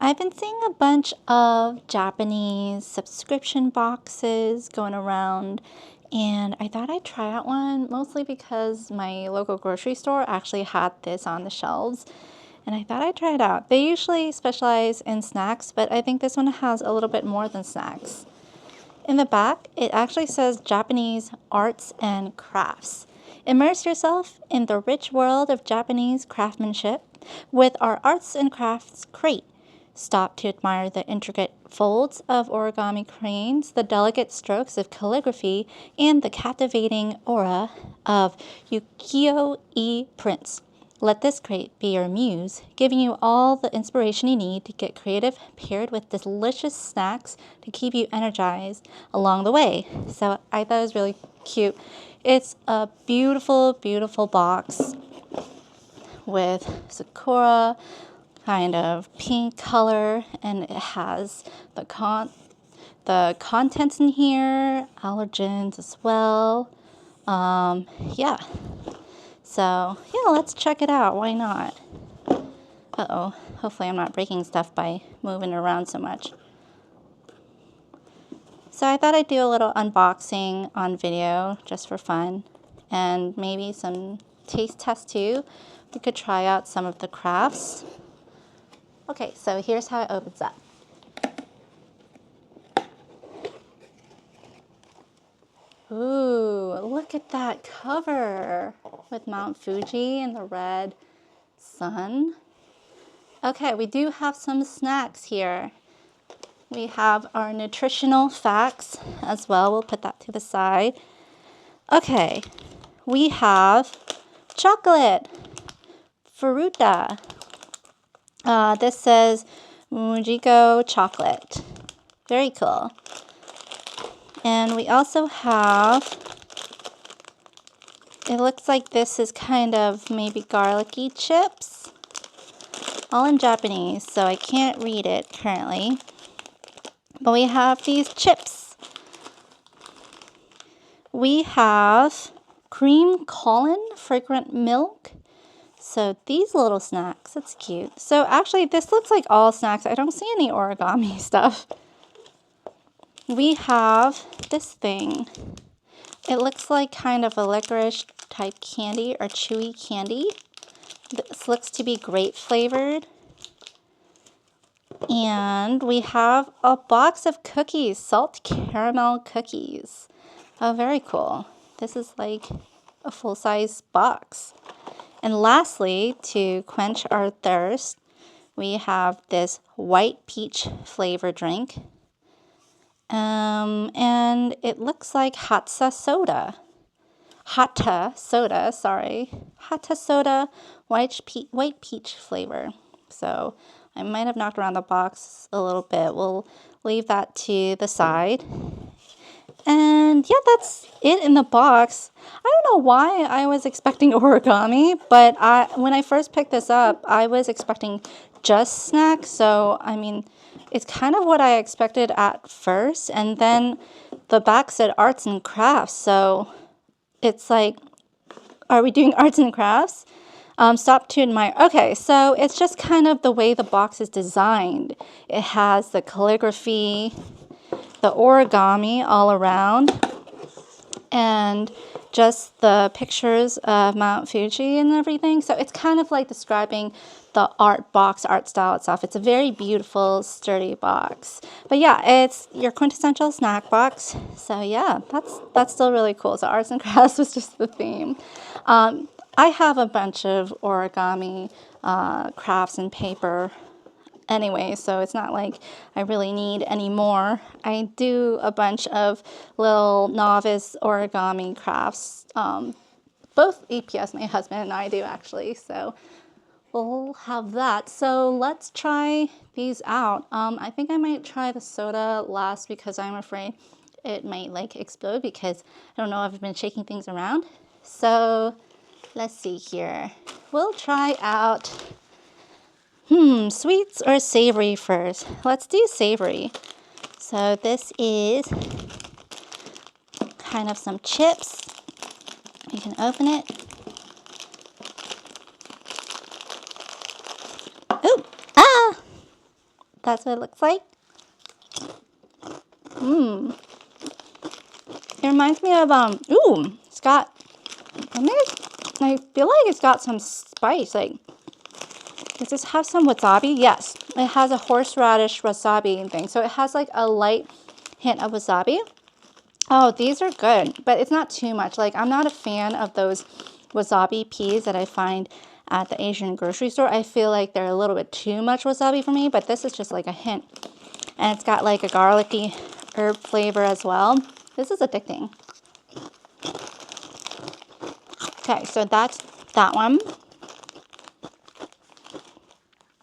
I've been seeing a bunch of Japanese subscription boxes going around, and I thought I'd try out one, mostly because my local grocery store actually had this on the shelves, and I thought I'd try it out. They usually specialize in snacks, but I think this one has a little bit more than snacks. In the back, it actually says Japanese arts and crafts. Immerse yourself in the rich world of Japanese craftsmanship with our arts and crafts crate. Stop to admire the intricate folds of origami cranes, the delicate strokes of calligraphy, and the captivating aura of ukiyo-e prints. Let this crate be your muse, giving you all the inspiration you need to get creative, paired with delicious snacks to keep you energized along the way. So I thought it was really cute. It's a beautiful, beautiful box with sakura, kind of pink color, and it has the contents in here, allergens as well. Yeah. So yeah, let's check it out. Why not? Uh-oh. Hopefully I'm not breaking stuff by moving around so much. So I thought I'd do a little unboxing on video just for fun, and maybe some taste test too. We could try out some of the crafts. Okay, so here's how it opens up. Ooh, look at that cover with Mount Fuji and the red sun. Okay, we do have some snacks here. We have our nutritional facts as well. We'll put that to the side. Okay, we have chocolate, Fruta. This says Mujiko chocolate. Very cool. And we also have, it looks like this is kind of maybe garlicky chips. All in Japanese, so I can't read it currently. But we have these chips. We have cream Colin fragrant milk. So these little snacks, that's cute. So actually this looks like all snacks. I don't see any origami stuff. We have this thing. It looks like kind of a licorice type candy or chewy candy. This looks to be grape flavored. And we have a box of cookies, salt caramel cookies. Oh, very cool. This is like a full-size box. And lastly, to quench our thirst, we have this white peach flavor drink. And it looks like Hatsa soda. Hatta soda, white peach flavor. So I might have knocked around the box a little bit. We'll leave that to the side. And yeah, that's it in the box. I don't know why I was expecting origami, but when I first picked this up, I was expecting just snacks. So, I mean, it's kind of what I expected at first. And then the back said arts and crafts. So it's like, are we doing arts and crafts? Stop to admire. Okay, so it's just kind of the way the box is designed. It has the calligraphy, the origami all around, and just the pictures of Mount Fuji and everything. So it's kind of like describing the art style itself. It's a very beautiful, sturdy box. But yeah, it's your quintessential snack box. So yeah, that's still really cool. So arts and crafts was just the theme. I have a bunch of origami crafts and paper anyway, so it's not like I really need any more. I do a bunch of little novice origami crafts. Both APS, my husband and I do actually, so we'll have that. So let's try these out. I think I might try the soda last because I'm afraid it might like explode because I don't know if I've been shaking things around. So let's see here. We'll try out sweets or savory first. Let's do savory. So this is kind of some chips. You can open it. Ooh, ah! That's what it looks like. Mmm. It reminds me of, ooh, it's got, I feel like it's got some spice. Like, does this have some wasabi? Yes, it has a horseradish wasabi thing. So it has like a light hint of wasabi. Oh, these are good, but it's not too much. Like, I'm not a fan of those wasabi peas that I find at the Asian grocery store. I feel like they're a little bit too much wasabi for me, but this is just like a hint. And it's got like a garlicky herb flavor as well. This is addicting. Okay, so that's that one.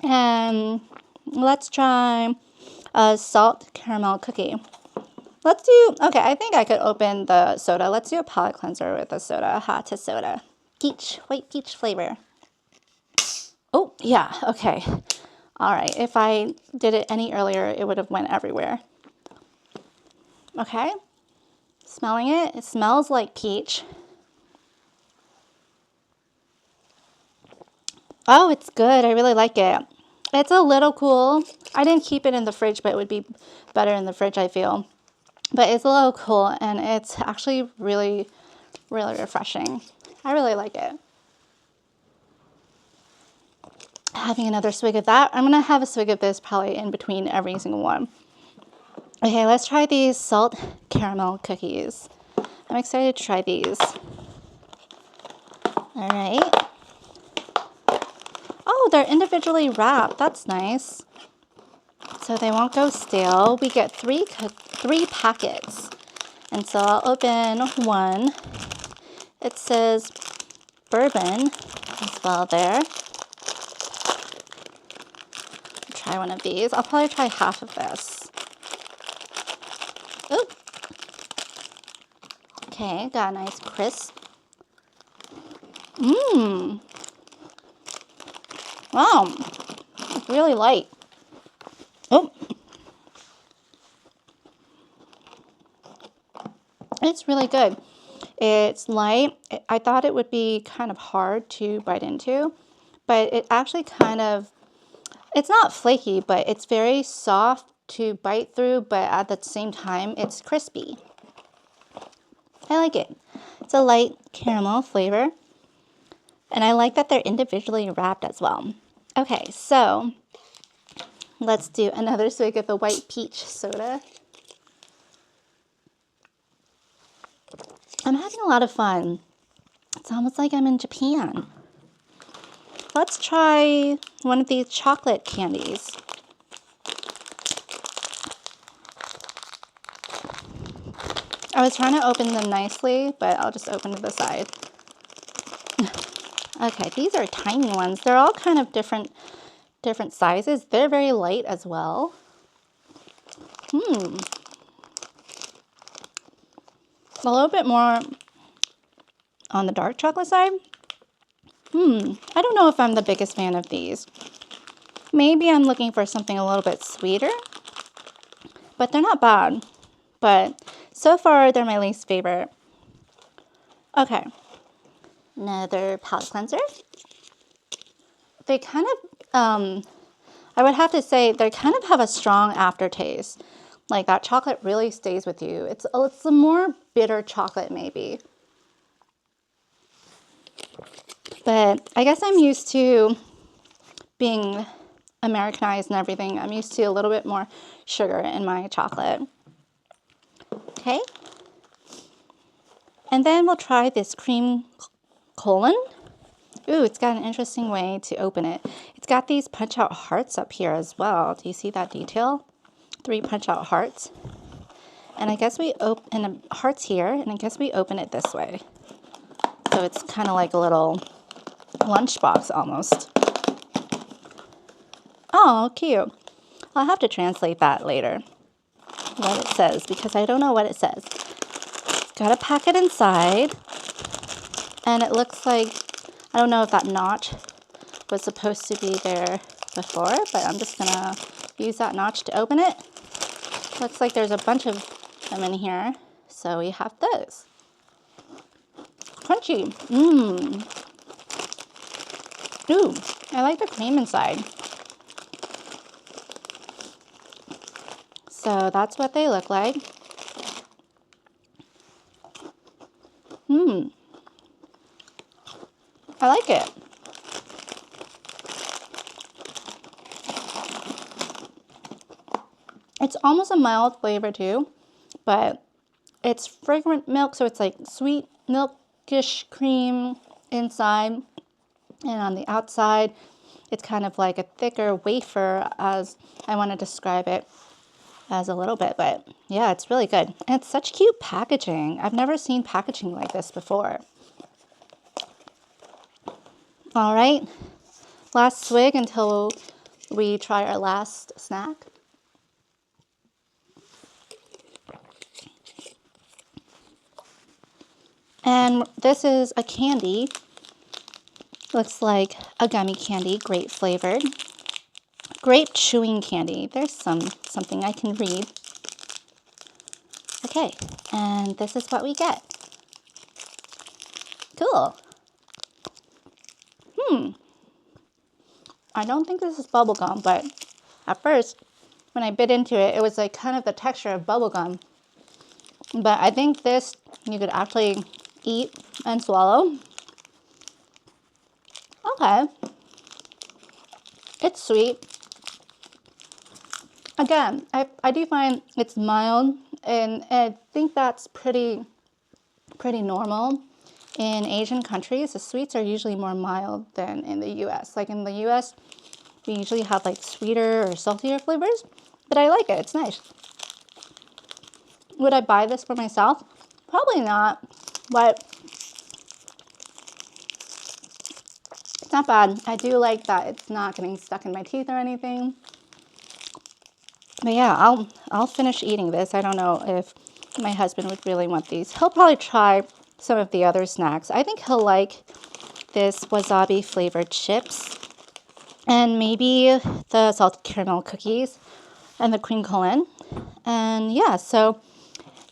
And let's try a salt caramel cookie. Let's do, okay, I think I could open the soda. Let's do a palate cleanser with a soda, hot soda. Peach, white peach flavor. Oh, yeah, okay. All right, if I did it any earlier, it would have went everywhere. Okay, smelling it, it smells like peach. Oh, it's good, I really like it. It's a little cool. I didn't keep it in the fridge, but it would be better in the fridge, I feel. But it's a little cool, and it's actually really, really refreshing. I really like it. Having another swig of that. I'm going to have a swig of this probably in between every single one. Okay, let's try these salt caramel cookies. I'm excited to try these. All right. Oh, they're individually wrapped. That's nice. So they won't go stale. We get three packets. And so I'll open one. It says bourbon as well there. Try one of these. I'll probably try half of this. Ooh. Okay, got a nice crisp. Mmm. Wow. It's really light. Oh. It's really good. It's light. I thought it would be kind of hard to bite into, but it actually kind of, it's not flaky, but it's very soft to bite through, but at the same time, it's crispy. I like it. It's a light caramel flavor, and I like that they're individually wrapped as well. Okay, so let's do another swig of the white peach soda. I'm having a lot of fun. It's almost like I'm in Japan. Let's try one of these chocolate candies. I was trying to open them nicely, but I'll just open to the side. Okay, these are tiny ones. They're all kind of different sizes. They're very light as well. A little bit more on the dark chocolate side. I don't know if I'm the biggest fan of these. Maybe I'm looking for something a little bit sweeter, but they're not bad. But so far, they're my least favorite. Okay, another palate cleanser. They kind of, I would have to say, they kind of have a strong aftertaste. Like that chocolate really stays with you. It's a more bitter chocolate maybe. But I guess I'm used to being Americanized and everything. I'm used to a little bit more sugar in my chocolate. Okay. And then we'll try this cream colon. Ooh, it's got an interesting way to open it. It's got these punch out hearts up here as well. Do you see that detail? 3 punch out hearts. And I guess we open hearts here, and I guess we open it this way. So it's kind of like a little lunchbox almost. Oh, cute. I'll have to translate that later, what it says, because I don't know what it says. It's got a packet inside, and it looks like, I don't know if that notch was supposed to be there before, but I'm just gonna use that notch to open it. Looks like there's a bunch of them in here, so we have those. Crunchy. Ooh, I like the cream inside. So that's what they look like. I like it. It's almost a mild flavor too, but it's fragrant milk, so it's like sweet milkish cream inside, and on the outside, it's kind of like a thicker wafer, as I want to describe it as a little bit, but yeah, it's really good. And it's such cute packaging. I've never seen packaging like this before. All right, last swig until we try our last snack. And this is a candy. Looks like a gummy candy, grape flavored. Grape chewing candy. There's something I can read. Okay, and this is what we get. Cool. I don't think this is bubblegum, but at first, when I bit into it, it was like kind of the texture of bubblegum. But I think this you could actually eat and swallow. Okay. It's sweet. Again, I do find it's mild, and I think that's pretty normal. In Asian countries, the sweets are usually more mild than in the US. Like in the US, we usually have like sweeter or saltier flavors, but I like it. It's nice. Would I buy this for myself? Probably not, but it's not bad. I do like that it's not getting stuck in my teeth or anything. But yeah, I'll finish eating this. I don't know if my husband would really want these. He'll probably try some of the other snacks. I think he'll like this wasabi flavored chips and maybe the salted caramel cookies and the cream cone. And yeah, so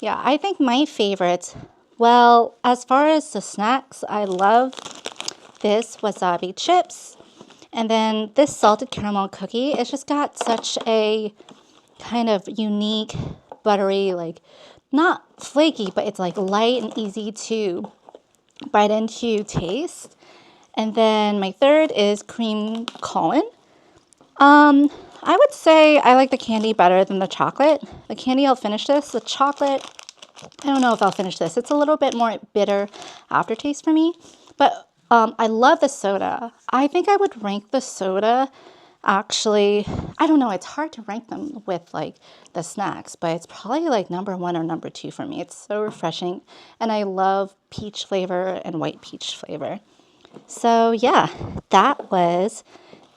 yeah, I think my favorites, well, as far as the snacks, I love this wasabi chips. And then this salted caramel cookie, it's just got such a kind of unique, buttery, like not flaky, but it's like light and easy to bite into taste. And then my third is cream cone. I would say I like the candy better than the chocolate. The candy, I'll finish this. The chocolate, I don't know if I'll finish this. It's a little bit more bitter aftertaste for me. But I love the soda. I think I would rank the soda, actually, I don't know. It's hard to rank them with like the snacks, but it's probably like number 1 or number 2 for me. It's so refreshing. And I love peach flavor and white peach flavor. So yeah, that was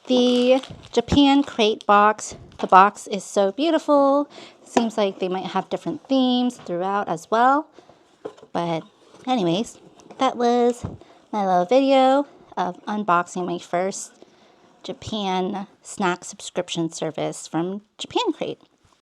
the Japan crate box. The box is so beautiful. Seems like they might have different themes throughout as well. But anyways, that was my little video of unboxing my first Japan snack subscription service from Japan Crate.